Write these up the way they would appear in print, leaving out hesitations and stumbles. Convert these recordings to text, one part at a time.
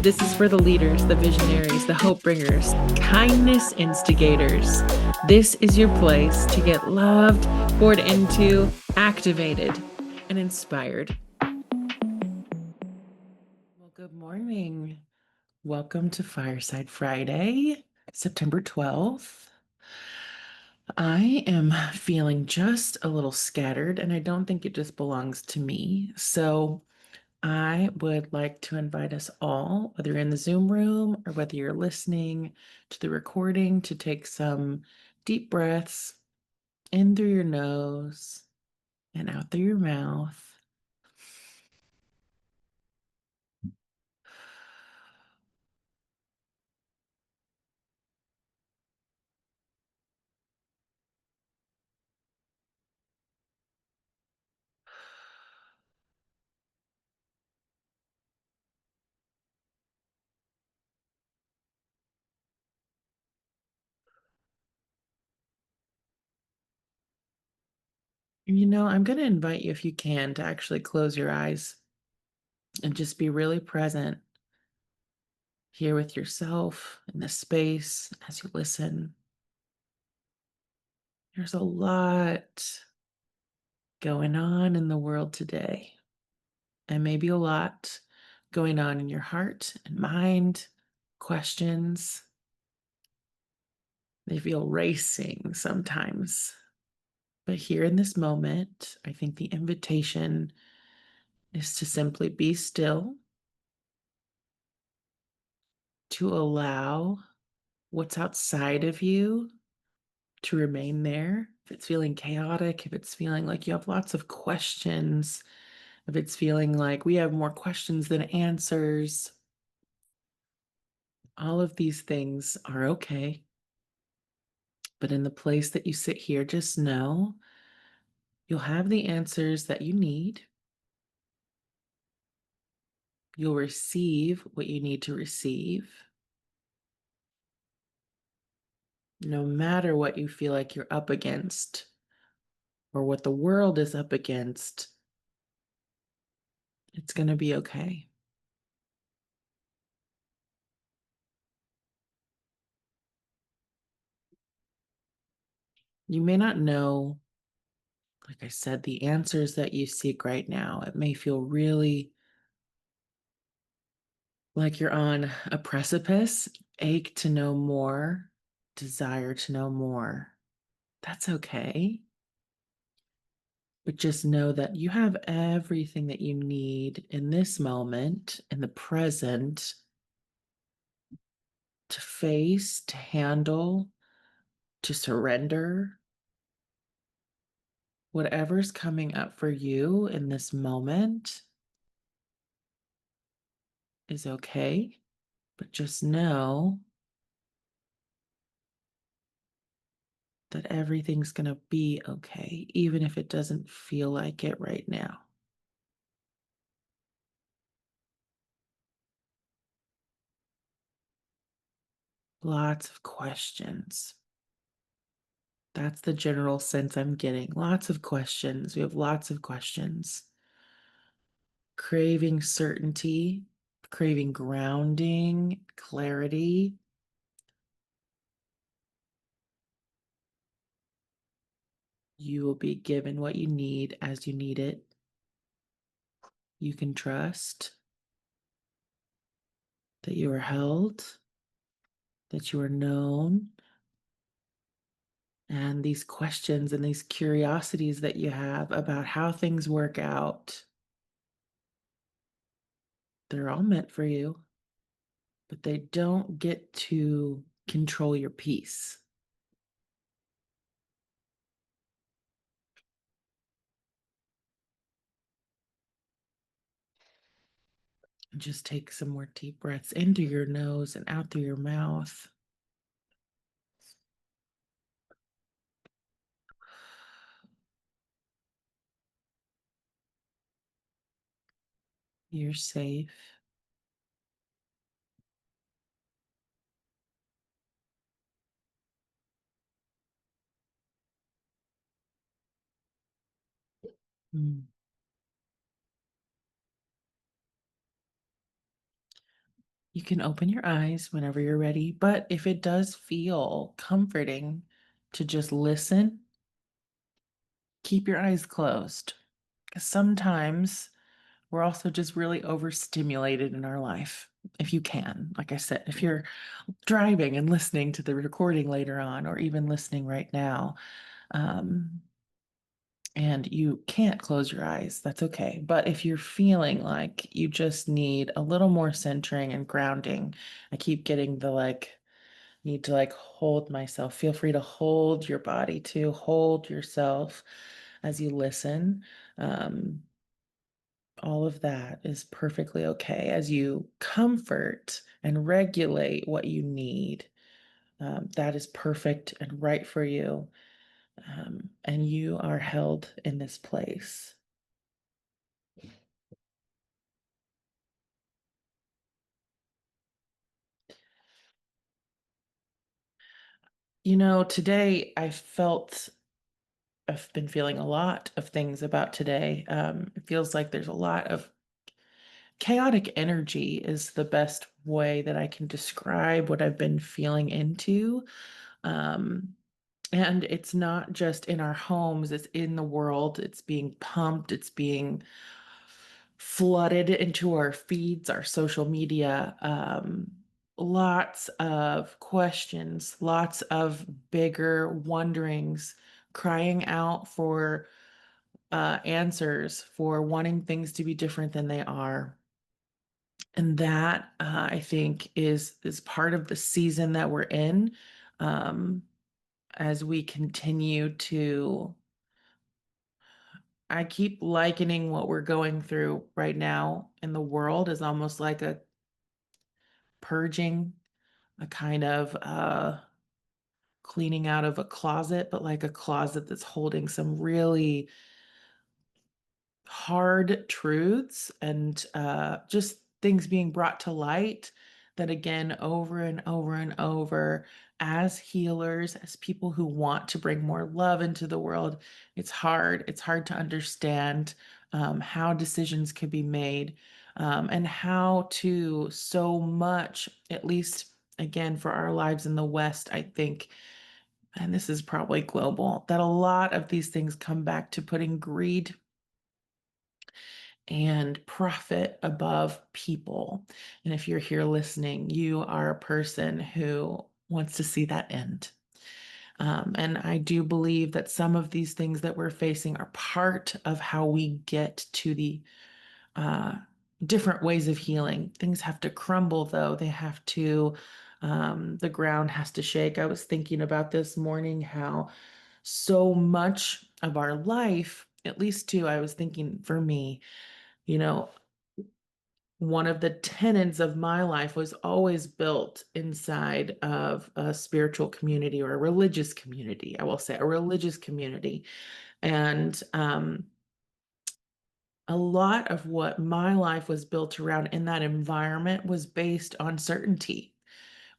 This is for the leaders, the visionaries, the hope bringers, kindness instigators. This is your place to get loved, poured into, activated, and inspired. Well, good morning. Welcome to Fireside Friday, September 12th. I am feeling just a little scattered, and I don't think it just belongs to me. So I would like to invite us all, whether you're in the Zoom room or whether you're listening to the recording, to take some deep breaths in through your nose and out through your mouth. I'm going to invite you, if you can, to actually close your eyes and just be really present here with yourself in this space as you listen. There's a lot going on in the world today, and maybe a lot going on in your heart and mind, questions. They feel racing sometimes. But here in this moment, I think the invitation is to simply be still, to allow what's outside of you to remain there. If it's feeling chaotic, if it's feeling like you have lots of questions, if it's feeling like we have more questions than answers, all of these things are okay. But in the place that you sit here, just know you'll have the answers that you need. You'll receive what you need to receive. No matter what you feel like you're up against or what the world is up against, it's going to be okay. You may not know, like I said, the answers that you seek right now. It may feel really like you're on a precipice, ache to know more, desire to know more. That's okay. But just know that you have everything that you need in this moment, in the present, to face, to handle, to surrender. Whatever's coming up for you in this moment is okay. But just know that everything's going to be okay, even if it doesn't feel like it right now. Lots of questions. That's the general sense I'm getting. Lots of questions. We have lots of questions. Craving certainty, craving grounding, clarity. You will be given what you need as you need it. You can trust that you are held, that you are known, and these questions and these curiosities that you have about how things work out, they're all meant for you, but they don't get to control your peace. Just take some more deep breaths in through your nose and out through your mouth. You're safe. Mm. You can open your eyes whenever you're ready, but if it does feel comforting to just listen, keep your eyes closed. Because sometimes we're also just really overstimulated in our life. If you can, like I said, if you're driving and listening to the recording later on, or even listening right now, um, and you can't close your eyes, that's okay. But if you're feeling like you just need a little more centering and grounding, I keep getting the like, need to like hold myself. Feel free to hold your body too, hold yourself as you listen. Um, all of that is perfectly okay as you comfort and regulate what you need. That is perfect and right for you. And you are held in this place. Today I've been feeling a lot of things about today. It feels like there's a lot of chaotic energy, is the best way that I can describe what I've been feeling into. Um, and it's not just in our homes, it's in the world. It's being pumped, it's being flooded into our feeds, our social media. Lots of questions, lots of bigger wonderings, crying out for answers, for wanting things to be different than they are. And that I think is part of the season that we're in, um, as we continue to. I keep likening what we're going through right now in the world as almost like a purging, a kind of cleaning out of a closet, but like a closet that's holding some really hard truths and just things being brought to light that, again, over and over and over, as healers, as people who want to bring more love into the world, it's hard. It's hard to understand how decisions could be made, and how to so much, at least again for our lives in the West, I think. And this is probably global, that a lot of these things come back to putting greed and profit above people. And if you're here listening, you are a person who wants to see that end. And I do believe that some of these things that we're facing are part of how we get to the uh, different ways of healing. Things have to crumble, though. The ground has to shake. I was thinking about this morning how so much of our life, at least too, I was thinking for me, you know, one of the tenets of my life was always built inside of a spiritual community or a religious community. I will say a religious community. And a lot of what my life was built around in that environment was based on certainty,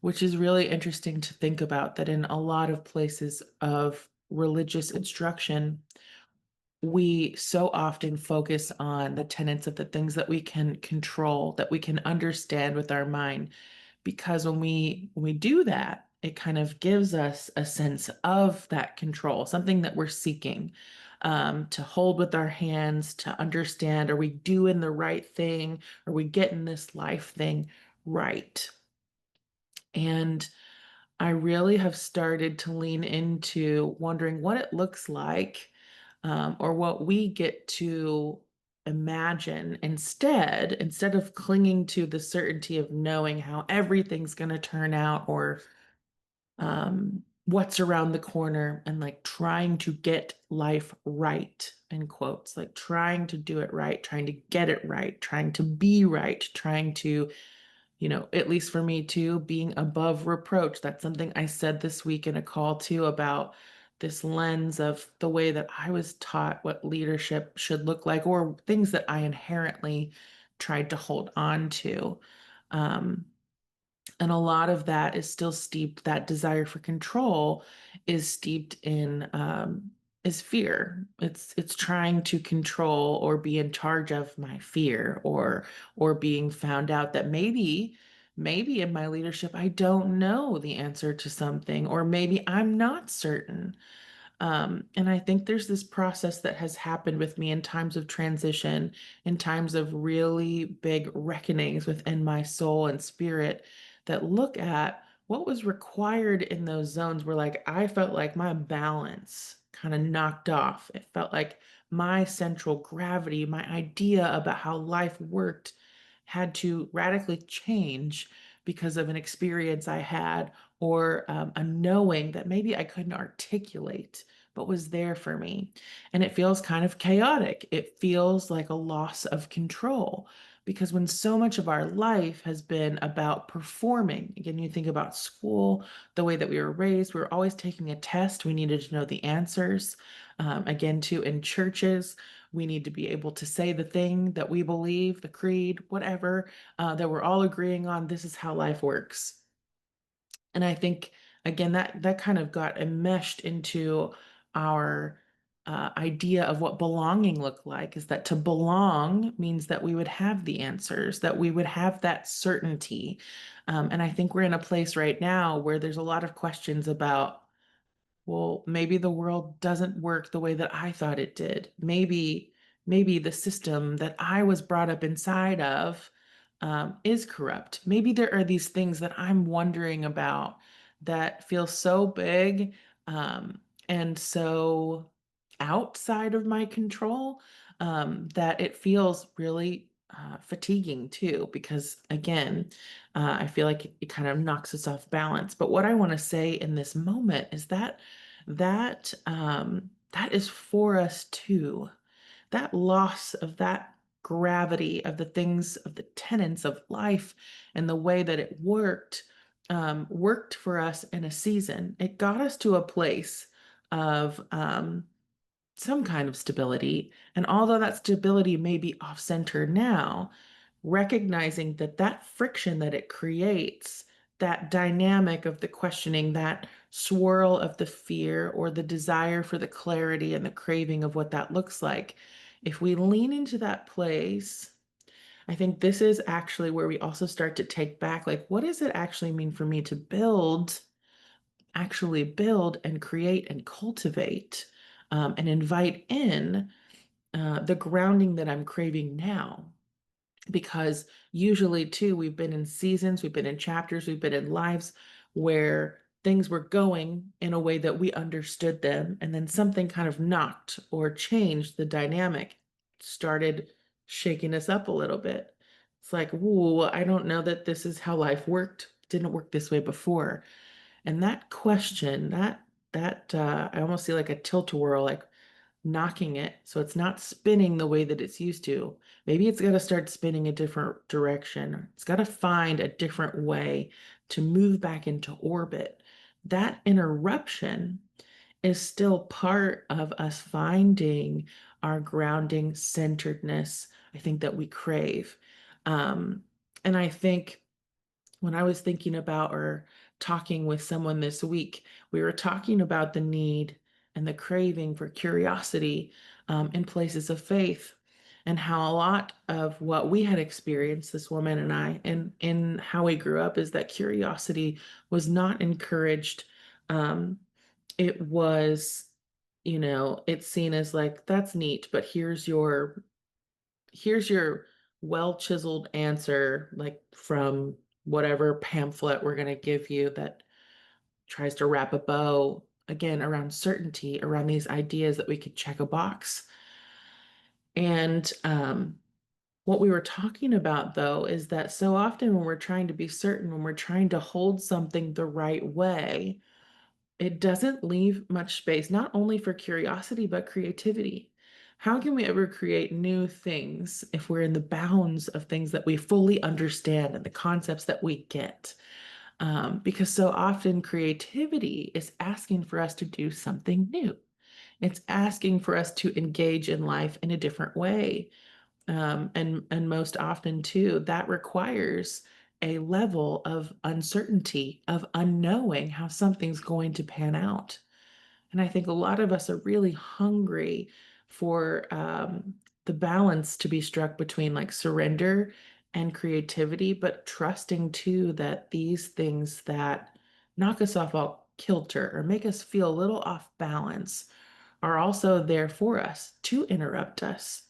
which is really interesting to think about, that in a lot of places of religious instruction, we so often focus on the tenets of the things that we can control, that we can understand with our mind. Because when we do that, it kind of gives us a sense of that control, something that we're seeking, to hold with our hands, to understand, are we doing the right thing? Are we getting this life thing right? And I really have started to lean into wondering what it looks like, or what we get to imagine instead of clinging to the certainty of knowing how everything's going to turn out, or what's around the corner, and like trying to get life right, in quotes, like trying to do it right, trying to get it right, trying to be right, trying to, at least for me too, being above reproach. That's something I said this week in a call too, about this lens of the way that I was taught what leadership should look like, or things that I inherently tried to hold on to. Um, and a lot of that is still steeped, that desire for control is steeped in, is fear. It's trying to control or be in charge of my fear, or being found out that maybe in my leadership, I don't know the answer to something, or maybe I'm not certain. And I think there's this process that has happened with me in times of transition, in times of really big reckonings within my soul and spirit that look at what was required in those zones where, like, I felt like my balance kind of knocked off. It felt like my central gravity, my idea about how life worked, had to radically change because of an experience I had or a knowing that maybe I couldn't articulate but was there for me. And it feels kind of chaotic. It feels like a loss of control because when so much of our life has been about performing, again, you think about school, the way that we were raised, we were always taking a test. We needed to know the answers. Again, too, in churches, we need to be able to say the thing that we believe, the creed, whatever, that we're all agreeing on. This is how life works. And I think again that kind of got enmeshed into our idea of what belonging looked like is that to belong means that we would have the answers, that we would have that certainty. And I think we're in a place right now where there's a lot of questions about, well, maybe the world doesn't work the way that I thought it did. Maybe the system that I was brought up inside of is corrupt. Maybe there are these things that I'm wondering about that feel so big um, and so outside of my control that it feels really fatiguing too, because again, I feel like it kind of knocks us off balance. But what I want to say in this moment is that that is for us too. That loss of that gravity of the things of the tenets of life and the way that it worked for us in a season. It got us to a place of some kind of stability. And although that stability may be off center now, recognizing that that friction that it creates, that dynamic of the questioning, that swirl of the fear or the desire for the clarity and the craving of what that looks like, if we lean into that place, I think this is actually where we also start to take back, like, what does it actually mean for me to actually build and create and cultivate and invite in the grounding that I'm craving now? Because usually, too, we've been in seasons, we've been in chapters, we've been in lives where things were going in a way that we understood them, and then something kind of knocked or changed the dynamic, started shaking us up a little bit. It's like, ooh, I don't know that this is how life worked. Didn't work this way before. And that question, I almost see like a tilt-a-whirl, like knocking it so it's not spinning the way that it's used to. Maybe it's got to start spinning a different direction. It's got to find a different way to move back into orbit. That interruption is still part of us finding our grounding centeredness, I think, that we crave. And I think when I was thinking about or talking with someone this week, we were talking about the need and the craving for curiosity in places of faith, and how a lot of what we had experienced, this woman and I, and in how we grew up, is that curiosity was not encouraged. It was, it's seen as like, that's neat, but here's your well chiseled answer, like from whatever pamphlet we're going to give you that tries to wrap a bow again around certainty, around these ideas that we could check a box. And what we were talking about, though, is that so often when we're trying to be certain, when we're trying to hold something the right way, it doesn't leave much space, not only for curiosity, but creativity. How can we ever create new things if we're in the bounds of things that we fully understand and the concepts that we get? Because so often creativity is asking for us to do something new. It's asking for us to engage in life in a different way. And most often too, that requires a level of uncertainty, of unknowing how something's going to pan out. And I think a lot of us are really hungry for the balance to be struck between like surrender and creativity, but trusting too that these things that knock us off all kilter or make us feel a little off balance are also there for us to interrupt us,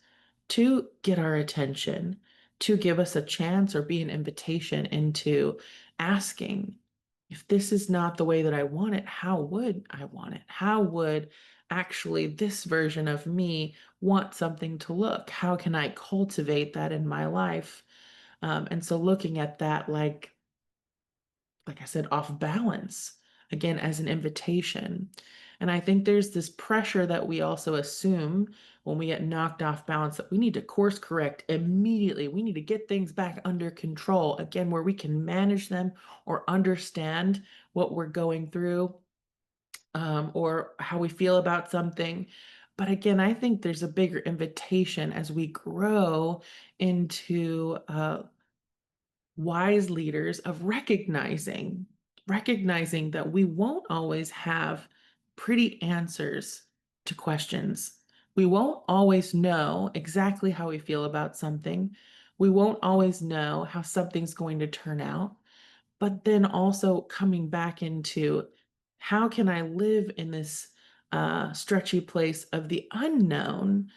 to get our attention, to give us a chance or be an invitation into asking, if this is not the way that I want it, how would I want it? How would actually this version of me want something to look? How can I cultivate that in my life? And so looking at that like I said, off balance, again, as an invitation. And I think there's this pressure that we also assume when we get knocked off balance that we need to course correct immediately. We need to get things back under control, again, where we can manage them or understand what we're going through, or how we feel about something. But again, I think there's a bigger invitation as we grow into wise leaders of recognizing that we won't always have pretty answers to questions. We won't always know exactly how we feel about something. We won't always know how something's going to turn out. But then also coming back into how can I live in this stretchy place of the unknown,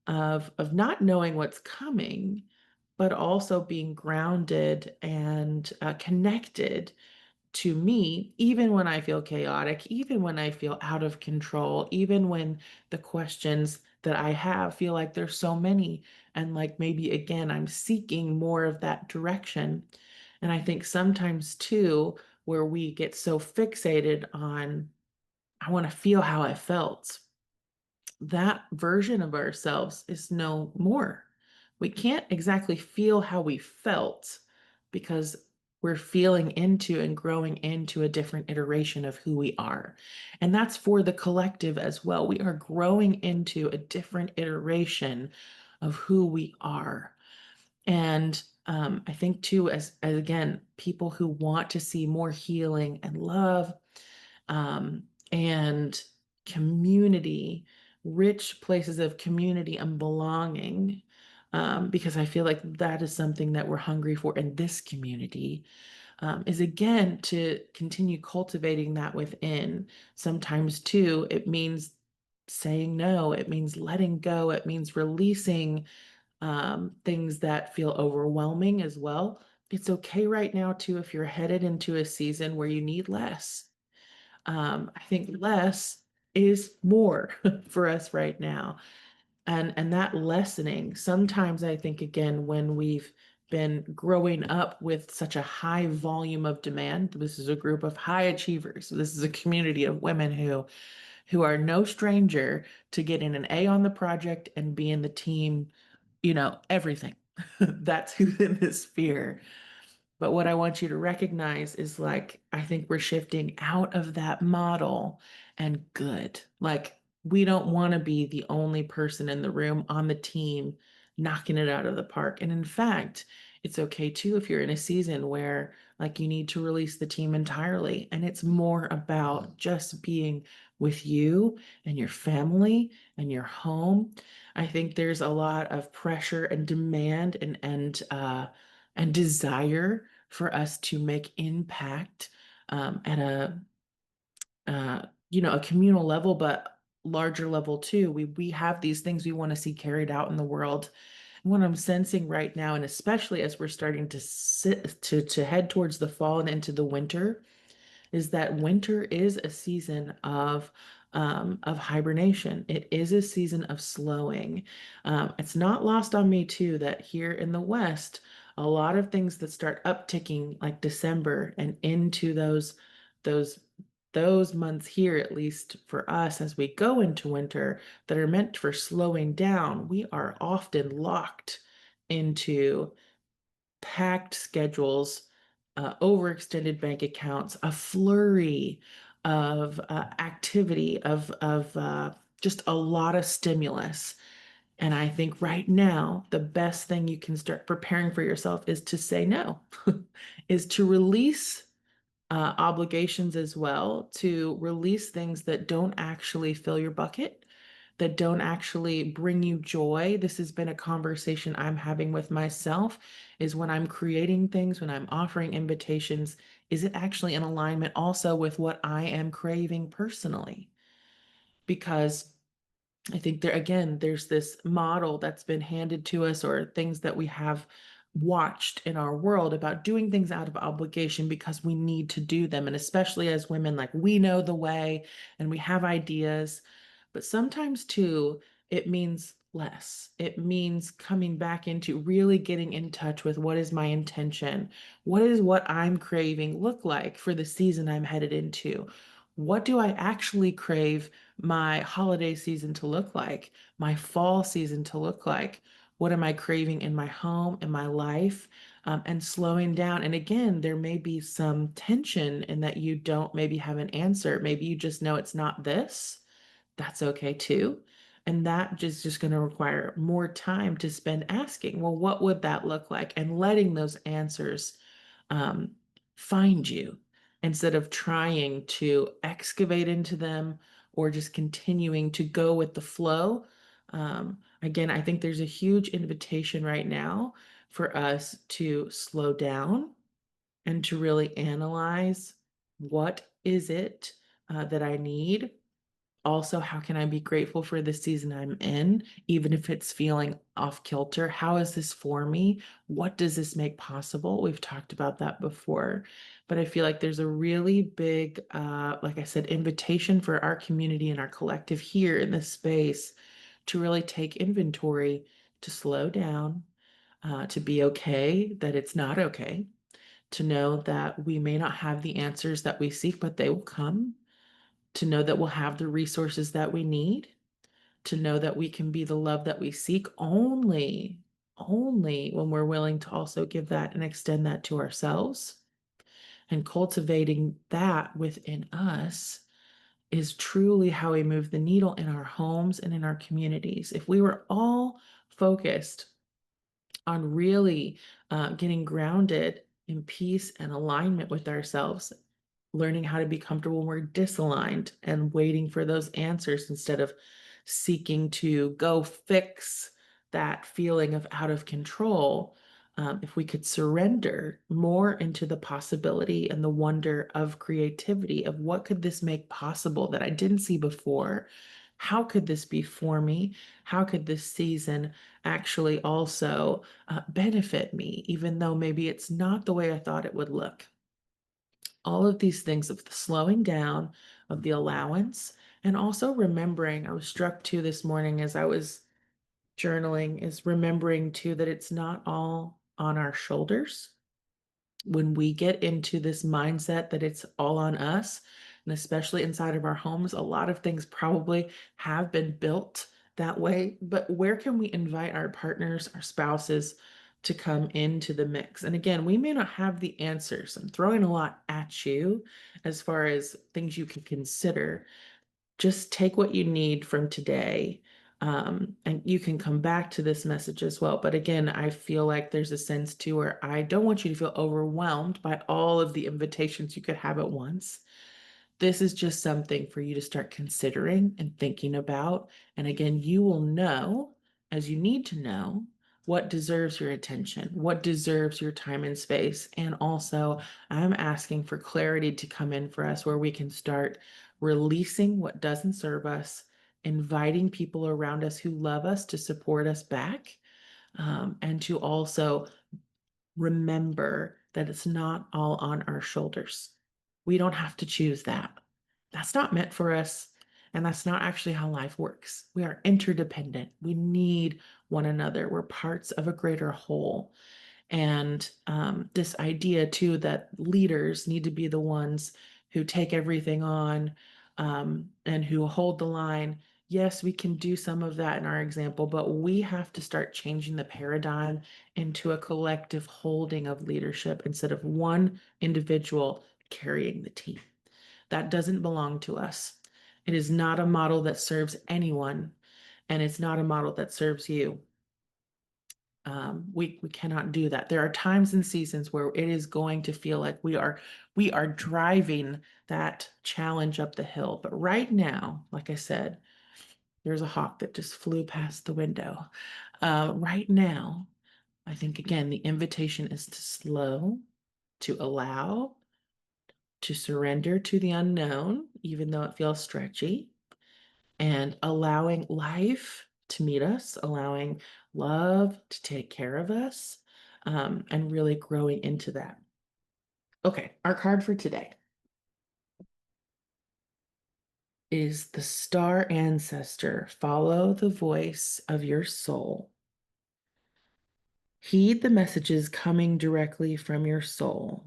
of not knowing what's coming, but also being grounded and connected to me, even when I feel chaotic, even when I feel out of control, even when the questions that I have feel like there's so many, and like maybe again, I'm seeking more of that direction. And I think sometimes too, where we get so fixated on, I want to feel how I felt, that version of ourselves is no more. We can't exactly feel how we felt because we're feeling into and growing into a different iteration of who we are. And that's for the collective as well. We are growing into a different iteration of who we are. And I think too, as again, people who want to see more healing and love, and community, rich places of community and belonging, because I feel like that is something that we're hungry for in this community, is again to continue cultivating that within. Sometimes, too, it means saying no, it means letting go, it means releasing things that feel overwhelming as well. It's okay right now, too, if you're headed into a season where you need less. I think less is more for us right now. And that lessening, sometimes I think again, when we've been growing up with such a high volume of demand, this is a group of high achievers. This is a community of women who are no stranger to getting an A on the project and being the team, everything. That's who's in this sphere. But what I want you to recognize is like, I think we're shifting out of that model and good. Like, we don't want to be the only person in the room on the team knocking it out of the park. And in fact, it's okay too if you're in a season where like you need to release the team entirely. And it's more about just being with you and your family and your home. I think there's a lot of pressure and demand and desire for us to make impact at a communal level, but larger level too. We have these things we want to see carried out in the world. And what I'm sensing right now, and especially as we're starting to sit to head towards the fall and into the winter, is that winter is a season of hibernation. It is a season of slowing. It's not lost on me too that here in the West, a lot of things that start upticking like December and into those those months here, at least for us as we go into winter, that are meant for slowing down, we are often locked into packed schedules, overextended bank accounts, a flurry of activity, of just a lot of stimulus. And I think right now, the best thing you can start preparing for yourself is to say no, is to release obligations as well, to release things that don't actually fill your bucket, that don't actually bring you joy. This has been a conversation I'm having with myself, is when I'm creating things, when I'm offering invitations, is it actually in alignment also with what I am craving personally? Because I think there again, there's this model that's been handed to us, or things that we have watched in our world about doing things out of obligation because we need to do them. And especially as women, like, we know the way and we have ideas. But sometimes too, it means less. It means coming back into really getting in touch with what is my intention? What is what I'm craving look like for the season I'm headed into? What do I actually crave my holiday season to look like, my fall season to look like? What am I craving in my home, in my life? And slowing down. And again, there may be some tension in that you don't maybe have an answer. Maybe you just know it's not this. That's okay too. And that just going to require more time to spend asking, well, what would that look like? And letting those answers um, find you instead of trying to excavate into them or just continuing to go with the flow. Again, I think there's a huge invitation right now for us to slow down and to really analyze, what is it that I need? Also, how can I be grateful for the season I'm in, even if it's feeling off kilter? How is this for me? What does this make possible? We've talked about that before, but I feel like there's a really big, like I said, invitation for our community and our collective here in this space to really take inventory, to slow down, to be okay that it's not okay, to know that we may not have the answers that we seek, but they will come, to know that we'll have the resources that we need, to know that we can be the love that we seek only when we're willing to also give that and extend that to ourselves. And cultivating that within us is truly how we move the needle in our homes and in our communities. If we were all focused on really getting grounded in peace and alignment with ourselves, learning how to be comfortable when we're disaligned and waiting for those answers instead of seeking to go fix that feeling of out of control. If we could surrender more into the possibility and the wonder of creativity, of what could this make possible that I didn't see before? How could this be for me? How could this season actually also benefit me, even though maybe it's not the way I thought it would look? All of these things of the slowing down, of the allowance, and also remembering. I was struck too this morning as I was journaling, is remembering too that it's not all on our shoulders. When we get into this mindset that it's all on us, and especially inside of our homes, a lot of things probably have been built that way. But where can we invite our partners, our spouses, to come into the mix? And again, we may not have the answers. I'm throwing a lot at you as far as things you can consider. Just take what you need from today. And you can come back to this message as well. But again, I feel like there's a sense too where I don't want you to feel overwhelmed by all of the invitations you could have at once. This is just something for you to start considering and thinking about. And again, you will know, as you need to know, what deserves your attention, what deserves your time and space. And also, I'm asking for clarity to come in for us where we can start releasing what doesn't serve us, inviting people around us who love us to support us back, and to also remember that it's not all on our shoulders. We don't have to choose that. That's not meant for us. And that's not actually how life works. We are interdependent. We need one another. We're parts of a greater whole. And this idea, too, that leaders need to be the ones who take everything on, and who hold the line. Yes, we can do some of that in our example, but we have to start changing the paradigm into a collective holding of leadership instead of one individual carrying the team. That doesn't belong to us. It is not a model that serves anyone, and it's not a model that serves you. We cannot do that. There are times and seasons where it is going to feel like we are driving that challenge up the hill. But right now, like I said, There's a hawk that just flew past the window. Right now, I think again, the invitation is to slow, to allow, to surrender to the unknown, even though it feels stretchy, and allowing life to meet us, allowing love to take care of us, and really growing into that. Okay, our card for today is the star ancestor. Follow the voice of your soul. Heed the messages coming directly from your soul.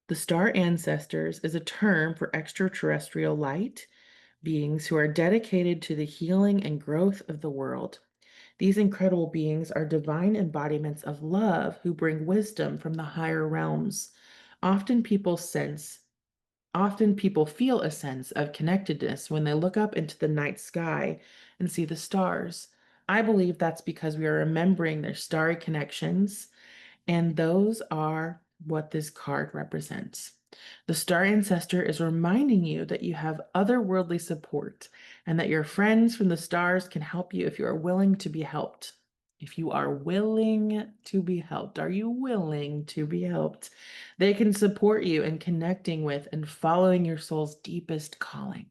The star ancestors is a term for extraterrestrial light beings who are dedicated to the healing and growth of the world. These incredible beings are divine embodiments of love who bring wisdom from the higher realms. Often people sense Often people feel a sense of connectedness when they look up into the night sky and see the stars. I believe that's because we are remembering their starry connections, and those are what this card represents. The star ancestor is reminding you that you have otherworldly support and that your friends from the stars can help you if you are willing to be helped. If you are willing to be helped, are you willing to be helped? They can support you in connecting with and following your soul's deepest calling.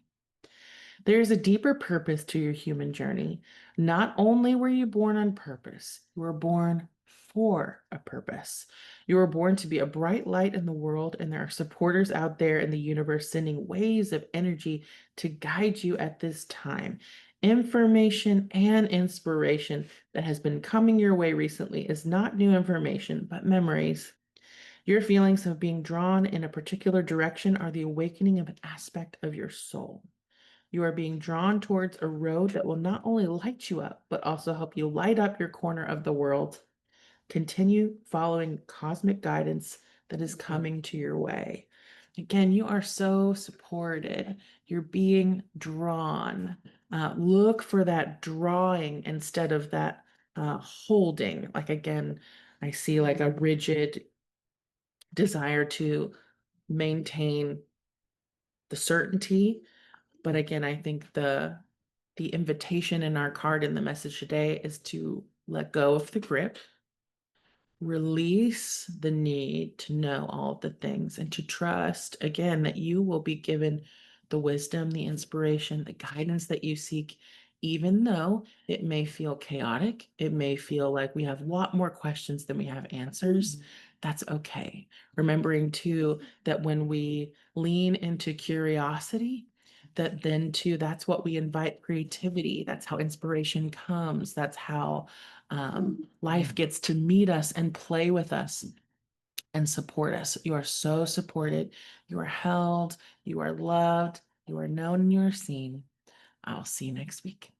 There is a deeper purpose to your human journey. Not only were you born on purpose, you were born for a purpose. You were born to be a bright light in the world, and there are supporters out there in the universe sending waves of energy to guide you at this time. Information and inspiration that has been coming your way recently is not new information, but memories. Your feelings of being drawn in a particular direction are the awakening of an aspect of your soul. You are being drawn towards a road that will not only light you up, but also help you light up your corner of the world. Continue following cosmic guidance that is coming to your way. Again, you are so supported. You're being drawn. Look for that drawing instead of that holding. Like, again, I see like a rigid desire to maintain the certainty. But again, I think the invitation in our card in the message today is to let go of the grip, release the need to know all of the things, and to trust again that you will be given the wisdom, the inspiration, the guidance that you seek, even though it may feel chaotic. It may feel like we have a lot more questions than we have answers. That's okay. Remembering too that when we lean into curiosity, that then too, that's what we invite creativity. That's how inspiration comes. That's how life gets to meet us and play with us and support us. You are so supported. You are held. You are loved. You are known and you are seen. I'll see you next week.